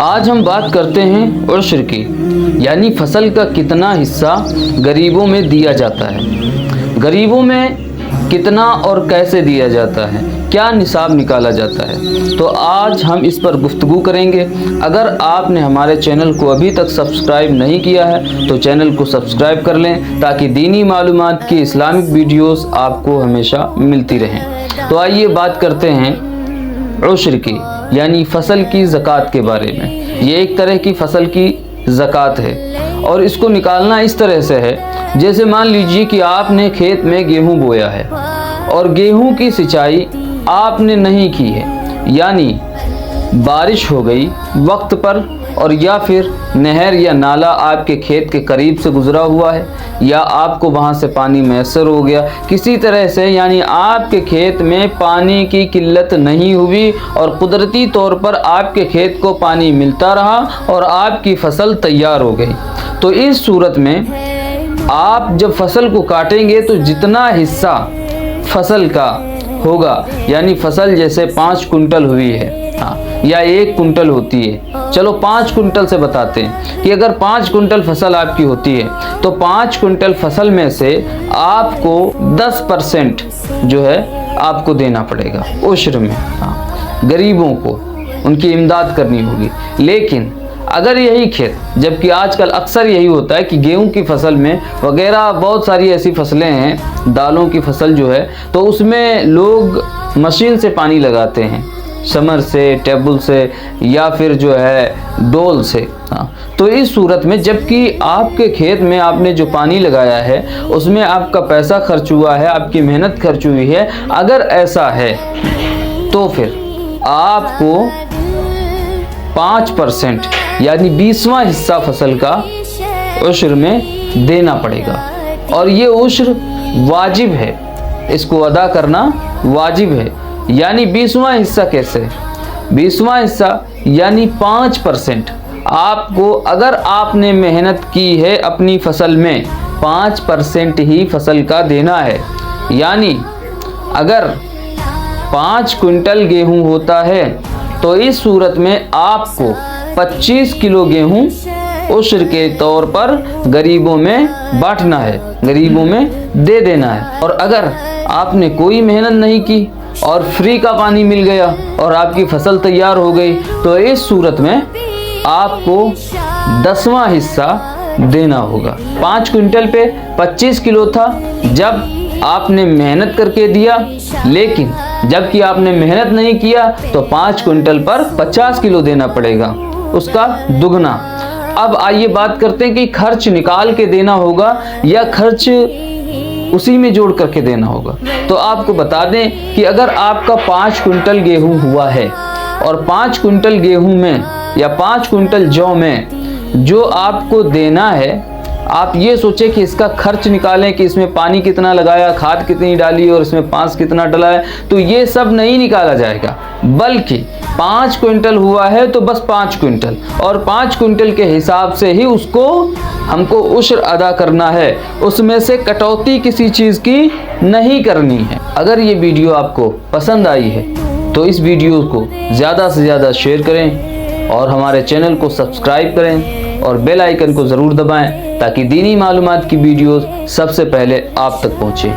आज हम बात करते हैं उश्र की, यानी फसल का कितना हिस्सा गरीबों में दिया जाता है। गरीबों में कितना और कैसे दिया जाता है, क्या निसाब निकाला जाता है, तो आज हम इस पर गुफ्तगू करेंगे। अगर आपने हमारे चैनल को अभी तक सब्सक्राइब नहीं किया है तो चैनल को सब्सक्राइब कर लें, ताकि दीनी मालूमात की इस्लामिक वीडियोस आपको हमेशा मिलती रहें। तो आइए बात करते हैं उश्र की, यानी फसल की ज़कात के बारे में। ये एक तरह की फसल की ज़कात है और इसको निकालना इस तरह से है, जैसे मान लीजिए कि आपने खेत में गेहूं बोया है और गेहूं की सिंचाई आपने नहीं की है, यानी बारिश हो गई वक्त पर, और या फिर नहर या नाला आपके खेत के करीब से गुजरा हुआ है, या आपको वहाँ से पानी मैसर हो गया किसी तरह से, यानी आपके खेत में पानी की किल्लत नहीं हुई और कुदरती तौर पर आपके खेत को पानी मिलता रहा और आपकी फसल तैयार हो गई। तो इस सूरत में आप जब फसल को काटेंगे तो जितना हिस्सा फसल का होगा, यानी फसल जैसे 5 कुंटल हुई है या 1 कुंटल होती है, चलो 5 कुंटल से बताते हैं कि अगर 5 कुंटल फसल आपकी होती है तो 5 कुंटल फसल में से आपको 10% जो है आपको देना पड़ेगा उश्र में। गरीबों को उनकी इमदाद करनी होगी। लेकिन अगर यही खेत, जबकि आजकल अक्सर यही होता है कि गेहूं की फसल में वगैरह बहुत सारी ऐसी फसलें हैं, दालों की फसल जो है, तो उसमें लोग मशीन से पानी लगाते हैं, समर से, टेबल से, या फिर जो है डोल से। तो इस सूरत में जबकि आपके खेत में आपने जो पानी लगाया है उसमें आपका पैसा खर्च हुआ है, आपकी मेहनत खर्च हुई है, अगर ऐसा है तो फिर आपको 5% यानी 20वां हिस्सा फसल का उश्र में देना पड़ेगा। और ये उश्र वाजिब है, इसको अदा करना वाजिब है। यानी 20वां हिस्सा कैसे? 20वां हिस्सा यानी 5% आपको, अगर आपने मेहनत की है अपनी फसल में, 5% ही फसल का देना है। यानी अगर 5 कुंटल गेहूं होता है तो इस सूरत में आपको 25 किलो गेहूं उश्र के तौर पर गरीबों में बांटना है, गरीबों में दे देना है। और अगर आपने कोई मेहनत नहीं की और फ्री का पानी मिल गया और आपकी फसल तैयार हो गई, तो इस सूरत में आपको 10वां हिस्सा देना होगा। 5 कुंटल पे 25 किलो था जब आपने मेहनत करके दिया, लेकिन जबकि आपने मेहनत नहीं किया तो 5 कुंटल पर 50 किलो देना पड़ेगा, उसका दुगना। अब आइए बात करते हैं कि खर्च निकाल के देना होगा या खर्च उसी में जोड़ करके देना होगा। तो आपको बता दें कि अगर आपका 5 कुंटल गेहूं हुआ है और 5 कुंटल गेहूं में या 5 कुंटल जौ में जो आपको देना है, आप ये सोचें कि इसका खर्च निकालें कि इसमें पानी कितना लगाया, खाद कितनी डाली और इसमें पाँच कितना डला है, तो ये सब नहीं निकाला जाएगा। बल्कि 5 कुंटल हुआ है तो बस 5 कुंटल, और 5 कुंटल के हिसाब से ही उसको हमको उश्र अदा करना है, उसमें से कटौती किसी चीज़ की नहीं करनी है। अगर ये वीडियो आपको पसंद आई है तो इस वीडियो को ज़्यादा से ज़्यादा शेयर करें और हमारे चैनल को सब्सक्राइब करें और बेल आइकन को ज़रूर दबाएं, ताकि दीनी मालूमात की वीडियोस सबसे पहले आप तक पहुँचे।